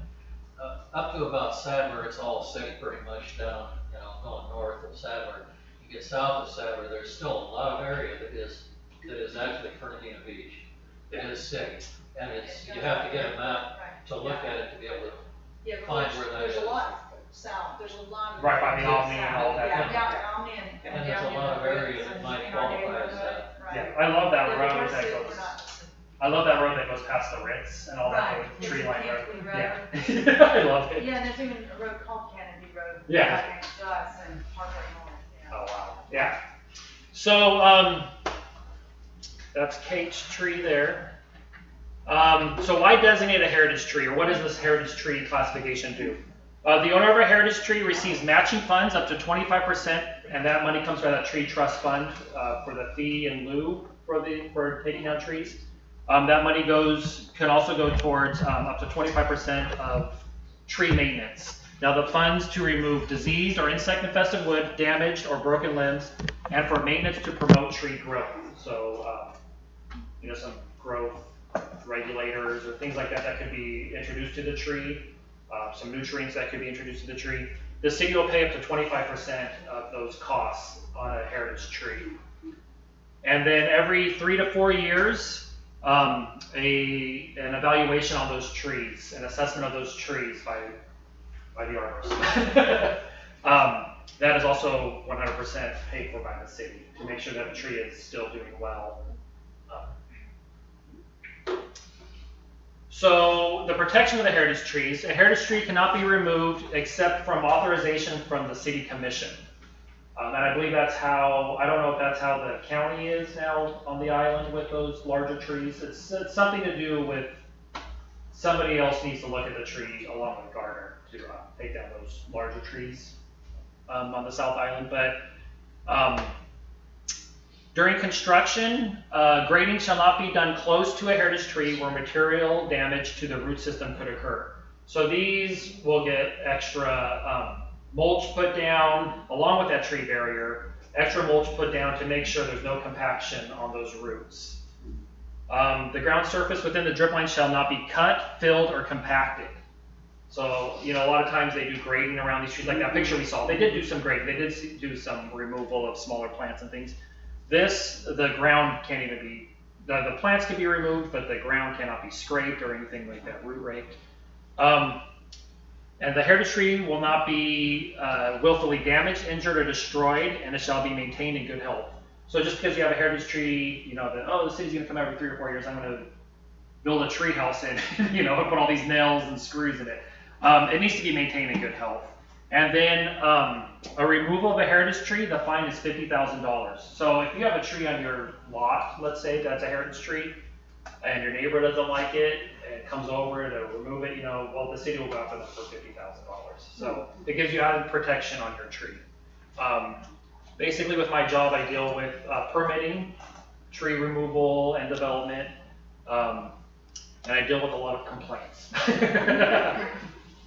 up to about Sadler, it's all city pretty much down, you know, going north of Sadler. You get south of Sadler, there's still a lot of area that is actually Fernandina Beach. It is city, and you have to get a map to look at it to be able to find where that is. There's a lot south, there's a lot of. Right by the Omni and all that. Yeah, down at Omni And there's a lot of area that might qualify as that. Yeah, I love that road that goes. I love that road that goes past the Ritz and all that tree line road. Yeah, I love it. Yeah, and there's even a road called Kennedy Road. Yeah. Right next to us and Parkway North. Yeah. Oh wow. Yeah. So that's Kate's tree there. So why designate a heritage tree, or what does this heritage tree classification do? The owner of a heritage tree receives matching funds up to 25%, and that money comes from that tree trust fund for the fee in lieu for taking down trees. That money can also go towards up to 25% of tree maintenance. Now the funds to remove diseased or insect-infested wood, damaged or broken limbs, and for maintenance to promote tree growth. So, you know, some growth regulators or things like that could be introduced to the tree, some nutrients that could be introduced to the tree. The city will pay up to 25% of those costs on a heritage tree. And then every 3 to 4 years, an evaluation on those trees, an assessment of those trees by the arborist. That is also 100% paid for by the city to make sure that the tree is still doing well. So the protection of the heritage trees. A heritage tree cannot be removed except from authorization from the city commission. And I believe that's how, I don't know if that's how the county is now on the island with those larger trees. It's something to do with somebody else needs to look at the tree along with Gardner to take down those larger trees on the South Island. But during construction, grading shall not be done close to a heritage tree where material damage to the root system could occur. So these will get extra mulch put down along with that tree barrier, extra mulch put down to make sure there's no compaction on those roots. The ground surface within the drip line shall not be cut, filled, or compacted. So, a lot of times they do grading around these trees, like that picture we saw. They did do some grading. They did do some removal of smaller plants and things. The ground can't even be, the plants can be removed, but the ground cannot be scraped or anything like that, root raked. And the heritage tree will not be willfully damaged, injured, or destroyed, and it shall be maintained in good health. So just because you have a heritage tree, the city's going to come every 3 or 4 years, I'm going to build a tree house in, and put all these nails and screws in it. It needs to be maintained in good health. And then a removal of a heritage tree, the fine is $50,000. So if you have a tree on your lot, let's say that's a heritage tree, and your neighbor doesn't like it, and comes over to remove it, the city will go after them for $50,000. So it gives you added protection on your tree. Basically with my job, I deal with permitting, tree removal, and development, and I deal with a lot of complaints.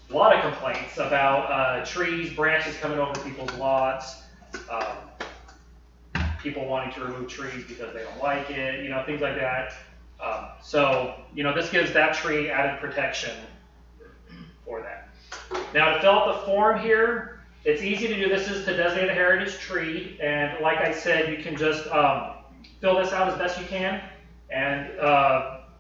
A lot of complaints about trees, branches coming over people's lots, people wanting to remove trees because they don't like it, things like that. So this gives that tree added protection for that. Now to fill out the form here, it's easy to do. This is to designate a heritage tree, and like I said, you can just fill this out as best you can, and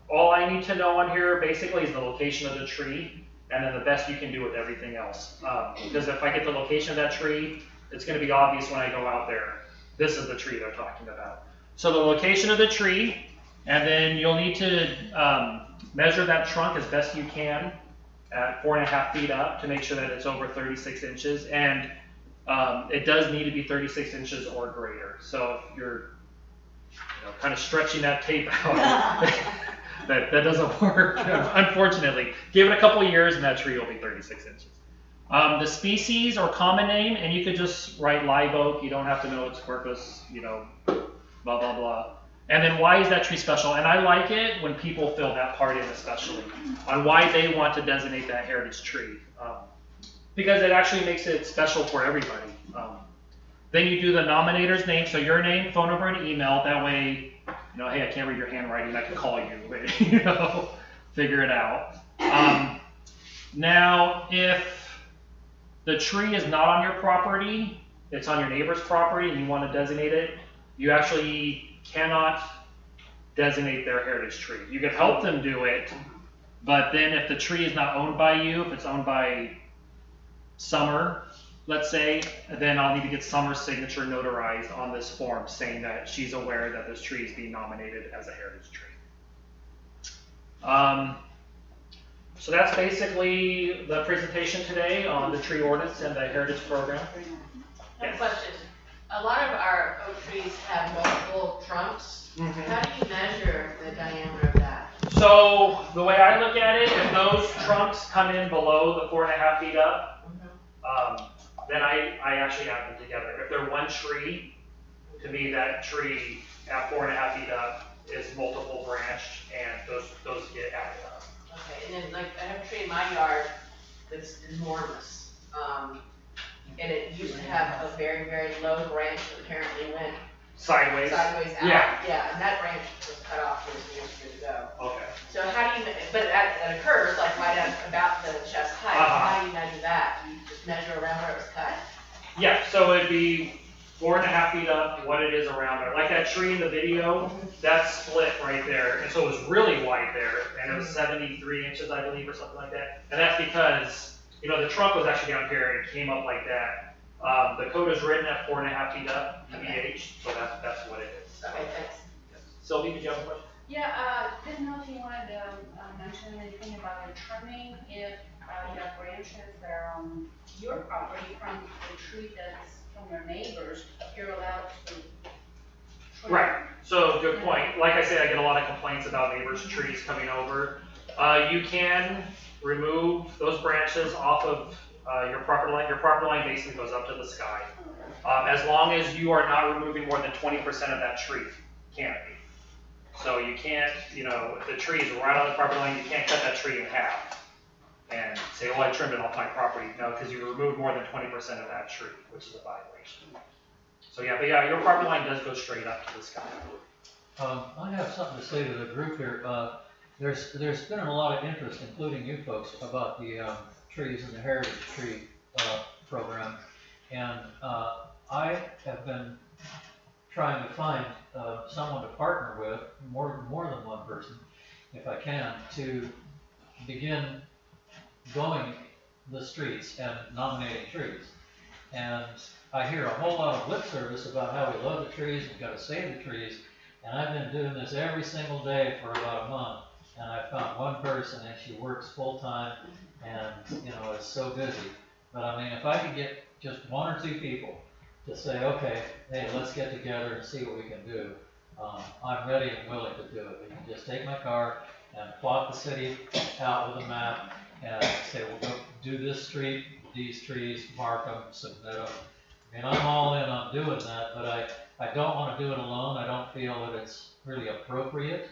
all I need to know on here basically is the location of the tree, and then the best you can do with everything else. Because if I get the location of that tree, it's going to be obvious when I go out there. This is the tree they're talking about. So the location of the tree, and then you'll need to measure that trunk as best you can at 4.5 feet up to make sure that it's over 36 inches. And it does need to be 36 inches or greater. So if you're kind of stretching that tape out, that doesn't work, unfortunately. Give it a couple of years and that tree will be 36 inches. The species or common name, and you could just write live oak. You don't have to know its quercus, blah, blah, blah. And then why is that tree special? And I like it when people fill that part in, especially on why they want to designate that heritage tree. Because it actually makes it special for everybody. Then you do the nominator's name, so your name, phone number, and email. That way, hey, I can't read your handwriting, I can call you, figure it out. Now, if the tree is not on your property, it's on your neighbor's property, and you want to designate it, you actually cannot designate their heritage tree. You can help them do it, but then if the tree is not owned by you, if it's owned by Summer, let's say, then I'll need to get Summer's signature notarized on this form saying that she's aware that this tree is being nominated as a heritage tree. So that's basically the presentation today on the tree ordinance and the heritage program. I have a question. A lot of our oak trees have multiple trunks. Mm-hmm. How do you measure the diameter of that? So the way I look at it, if those trunks come in below the 4.5 feet up, then I actually add them together. If they're one tree, to me that tree at 4.5 feet up is multiple branched, and those get added up. Okay, and then like I have a tree in my yard that's enormous. And it used to have a very, very low branch that apparently went Sideways out. Yeah, and that branch was cut off years ago. Okay. So how do you, but that occurs like right at about the chest height. How do you measure that? You just measure around where it was cut? Yeah, so it'd be 4.5 feet up, what it is around there. Like that tree in the video, that's split right there. And so it was really wide there, and it was 73 inches, I believe, or something like that. And that's because, you know, the trunk was actually down here and it came up like that. The code is written at 4.5 feet up, DBH, so that's what it is. Okay, thanks. Sylvie, did you have a question? Yeah, didn't know if you wanted to mention anything about your trimming, if you have branches that are on your property from the tree that's from your neighbors, you're allowed to trim. Right, so good point. Like I say, I get a lot of complaints about neighbors' trees coming over. You can remove those branches off of your property line. Your property line basically goes up to the sky. As long as you are not removing more than 20% of that tree canopy. So you can't, you know, if the tree is right on the property line, you can't cut that tree in half and say, oh, I trimmed it off my property. No, because you removed more than 20% of that tree, which is a violation. So yeah, but yeah, your property line does go straight up to the sky. I have something to say to the group here. There's been a lot of interest, including you folks, about the trees in the heritage tree program, and I have been trying to find someone to partner with, more than one person, if I can, to begin going the streets and nominating trees. And I hear a whole lot of lip service about how we love the trees, we've got to save the trees, and I've been doing this every single day for about a month, and I found one person and she works full time and, you know, is so busy. But I mean, if I could get just one or two people to say, okay, hey, let's get together and see what we can do, I'm ready and willing to do it. We can just take my car and plot the city out with a map and say, we'll go do this street, these trees, mark them, submit them. I mean, I'm all in on doing that, but I don't want to do it alone. I don't feel that it's really appropriate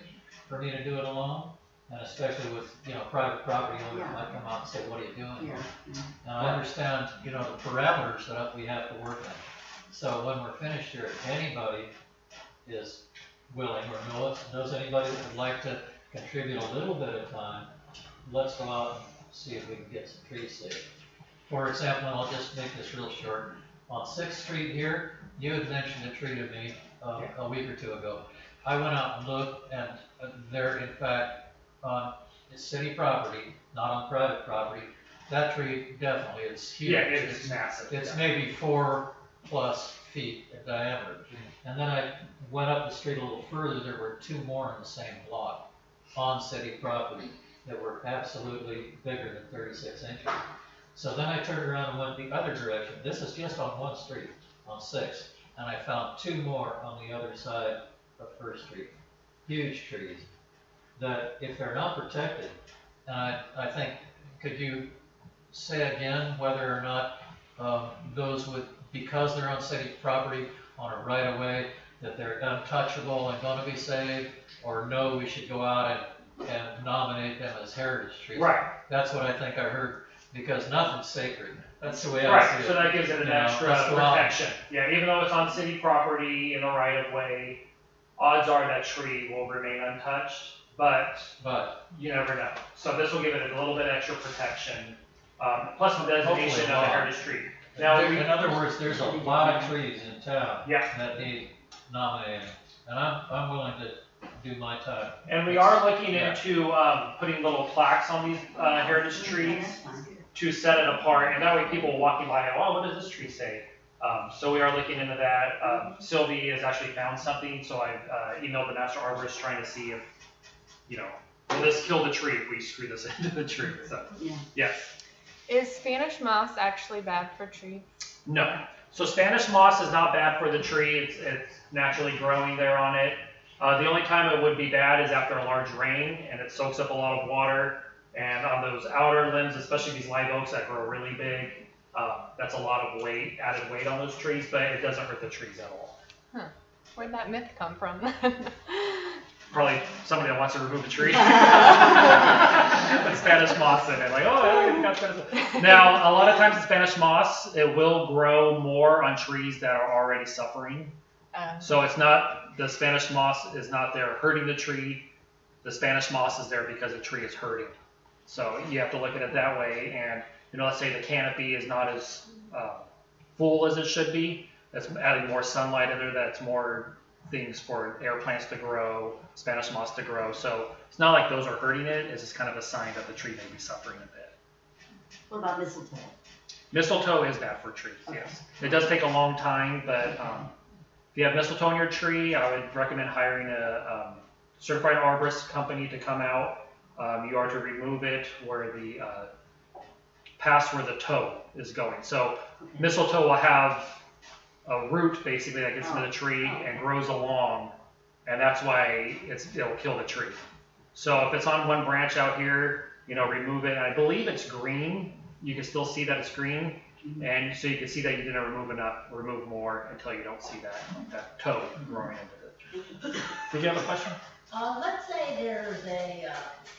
for me to do it alone. And especially with, you know, private property owners might come out and say, what are you doing here? And I understand, you know, the parameters that we have to work in. So when we're finished here, if anybody is willing or knows anybody that would like to contribute a little bit of time, let's go out and see if we can get some trees saved. For example, and I'll just make this real short, on 6th Street here, you had mentioned a tree to me a week or two ago. I went out and looked, and they're in fact on city property, not on private property. That tree definitely, it's huge. Yeah, it's massive. It's maybe 4+ feet in diameter. And then I went up the street a little further, there were 2 more in the same block on city property that were absolutely bigger than 36 inches. So then I turned around and went the other direction. This is just on one street, on 6th, and I found 2 more on the other side of 1st Street. Huge trees that if they're not protected, and I think, could you say again whether or not those would, because they're on city property on a right of way, that they're untouchable and going to be saved, or no, we should go out and nominate them as heritage trees? Right. That's what I think I heard, because nothing's sacred. That's the way I see Right, it. so that gives it an extra protection. Yeah, even though it's on city property in the right of way, odds are that tree will remain untouched, but you never know. So this will give it a little bit extra protection, plus the designation of a heritage tree. Now, in other words, there's a lot of trees in town Yeah. that need nominating, and I'm willing to do my time. And we are looking into putting little plaques on these heritage trees to set it apart, and that way people walking by, oh, what does this tree say? So we are looking into that. Sylvie has actually found something, so I've emailed the master arborist trying to see if, you know, will this kill the tree if we screw this into the tree? So, yes. Is Spanish moss actually bad for trees? No. So Spanish moss is not bad for the tree. It's naturally growing there on it. The only time it would be bad is after a large rain and it soaks up a lot of water. And on those outer limbs, especially these live oaks that grow really big, that's a lot of added weight on those trees, but it doesn't hurt the trees at all. Huh. Where'd that myth come from? Probably somebody that wants to remove a tree. Put Spanish moss in it, like, oh, you got Spanish. Now, a lot of times the Spanish moss, it will grow more on trees that are already suffering. So it's not, the Spanish moss is not there hurting the tree. The Spanish moss is there because the tree is hurting. So you have to look at it that way. And, you know, let's say the canopy is not as full as it should be. That's adding more sunlight in there. That's more things for air plants to grow, Spanish moss to grow. So it's not like those are hurting it. It's just kind of a sign that the tree may be suffering a bit. What about mistletoe? Mistletoe is bad for trees, yes. It does take a long time, but if you have mistletoe in your tree, I would recommend hiring a certified arborist company to come out. You are to remove it where the past where the toe is going. So mistletoe will have a root basically that gets into the tree and grows along, and that's why it'll kill the tree. So if it's on one branch out here, remove it. And I believe it's green. You can still see that it's green, and so you can see that you didn't remove more until you don't see that toe growing into the tree. Did you have a question? Let's say there's a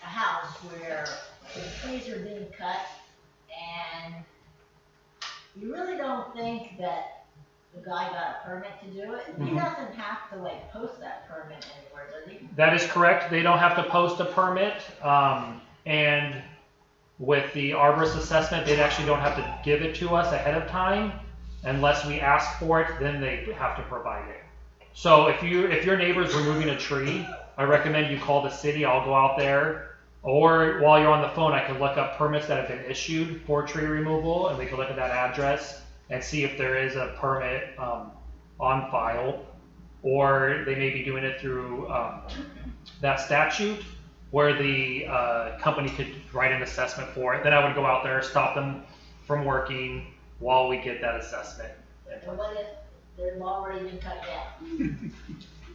house where the trees are being cut, and you really don't think that the guy got a permit to do it. He doesn't have to post that permit anywhere, does he? That is correct. They don't have to post a permit, and with the arborist assessment, they actually don't have to give it to us ahead of time unless we ask for it. Then they have to provide it. So if your neighbor's removing a tree, I recommend you call the city. I'll go out there, or while you're on the phone, I can look up permits that have been issued for tree removal, and we can look at that address and see if there is a permit on file, or they may be doing it through that statute where the company could write an assessment for it. Then I would go out there, stop them from working while we get that assessment. And what if they've already been cut down?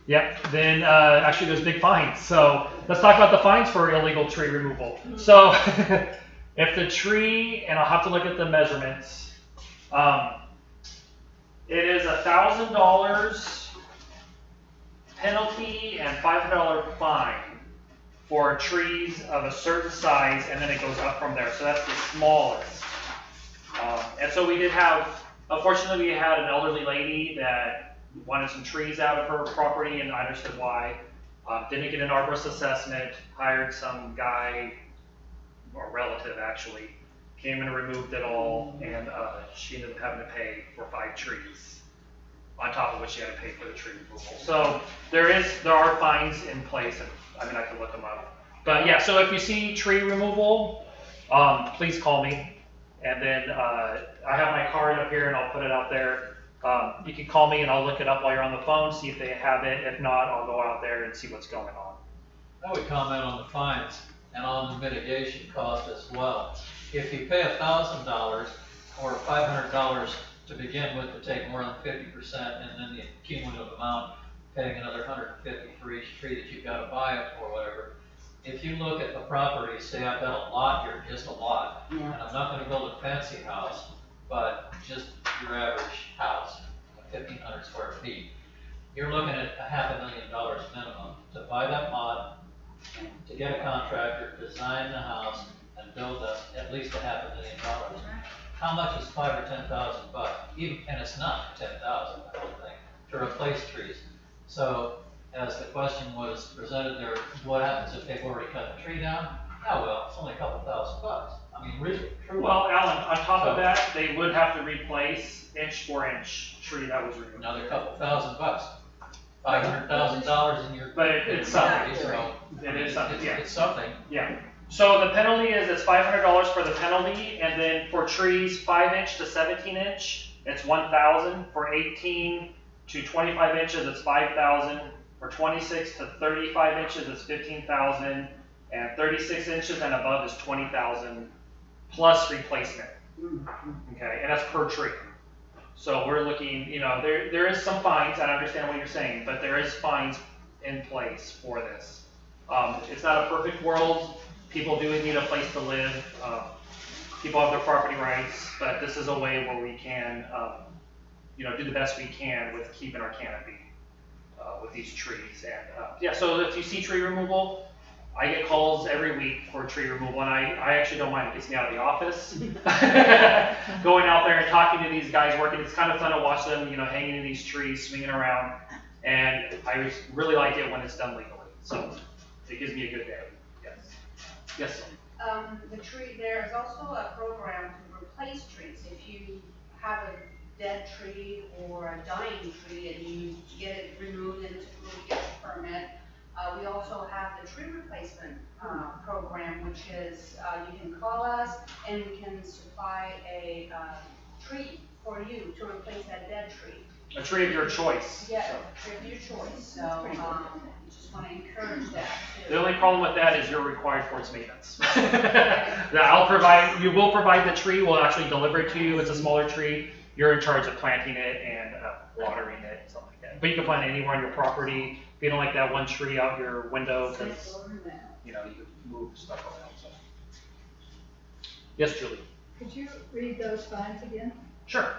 Yep, then actually there's big fines. So let's talk about the fines for illegal tree removal. So if the tree, and I'll have to look at the measurements, it is $1,000 penalty and $500 fine for trees of a certain size, and then it goes up from there. So that's the smallest. And so we did have, unfortunately, we had an elderly lady that wanted some trees out of her property, and I understood why. Didn't get an arborist assessment, hired some guy, or relative actually, came and removed it all, and she ended up having to pay for 5 trees, on top of what she had to pay for the tree removal. So there are fines in place, and I can look them up. But yeah, so if you see tree removal, please call me, and then I have my card up here, and I'll put it out there. You can call me, and I'll look it up while you're on the phone, see if they have it. If not, I'll go out there and see what's going on. I would comment on the fines and on the mitigation cost as well. If you pay $1,000 or $500 to begin with to take more than 50%, and then the cumulative amount, paying another $150 for each tree that you've got to buy it or whatever. If you look at the property, say I've got a lot here, just a lot, and I'm not going to build a fancy house, but just your average house, 1,500 square feet, you're looking at $500,000 minimum to buy that lot, and to get a contractor, design the house, and build at least $500,000. How much is $5,000 or $10,000? Even, and it's not $10,000, I don't think, to replace trees. So, as the question was presented there, what happens if they've already cut the tree down? Oh well, it's only a couple $1,000. I mean, really, truly. Well, Alan, on top of that, they would have to replace inch for inch tree that was removed. Another couple $1,000. $500,000 in your. But it's something. So It is something, yeah. It's something. Yeah. So the penalty it's $500 for the penalty, and then for trees 5-inch to 17-inch, it's $1,000. For 18 to 25 inches, it's $5,000. For 26 to 35 inches, it's $15,000, and 36 inches and above is $20,000 plus replacement. Okay, and that's per tree. So we're looking, there is some fines. I understand what you're saying, but there is fines in place for this. It's not a perfect world. People do need a place to live. People have their property rights, but this is a way where we can, do the best we can with keeping our canopy with these trees. And so if you see tree removal, I get calls every week for tree removal, and I actually don't mind. It gets me out of the office. Going out there and talking to these guys working, it's kind of fun to watch them, hanging in these trees, swinging around, and I really like it when it's done legally. So it gives me a good day. Yes. Yes. The tree, there is also a program to replace trees. If you have dead tree or a dying tree and you get it removed and typically get a permit. We also have the tree replacement program, which is you can call us and we can supply a tree for you to replace that dead tree. A tree of your choice. Yeah, a tree of your choice. So just want to encourage that too. The only problem with that is you're required for its maintenance. You will provide the tree, we'll actually deliver it to you, it's a smaller tree. You're in charge of planting it and watering it, something like that. But you can plant it anywhere on your property. If you don't like that one tree out your window, because, you know, you can move stuff around, so. Yes, Julie? Could you read those fines again? Sure.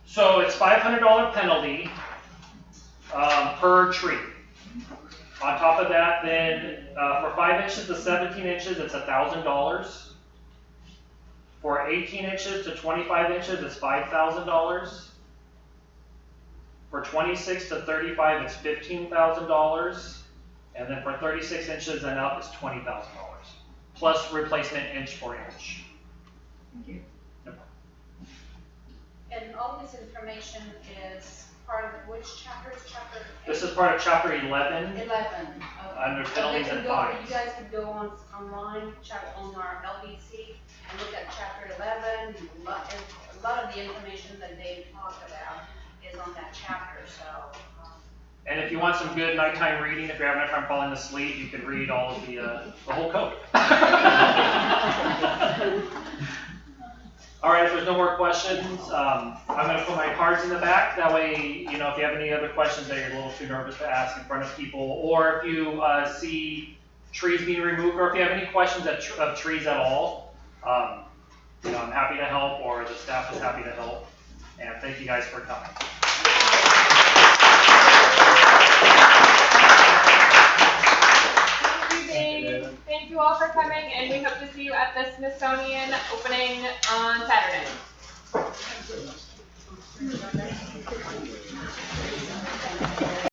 So it's $500 penalty per tree. On top of that, then for 5 inches to 17 inches, it's $1,000. For 18 inches to 25 inches, it's $5,000. For 26 to 35, it's $15,000. And then for 36 inches and up, it's $20,000. Plus replacement inch for inch. Thank you. And all this information is part of which chapter? Chapter 8? This is part of chapter 11. 11. Under penalties and fines. You guys can go online, check on our LBC, and look at chapter 11. A lot of the information that Dave talked about is on that chapter. So. And if you want some good nighttime reading, if you're having a time falling asleep, you can read all of the whole code. All right, if there's no more questions, I'm going to put my cards in the back. That way, you know, if you have any other questions that you're a little too nervous to ask in front of people, or if you see trees being removed, or if you have any questions of trees at all, you know, I'm happy to help, or the staff is happy to help. And thank you guys for coming. Thank you all for coming, and we hope to see you at the Smithsonian opening on Saturday.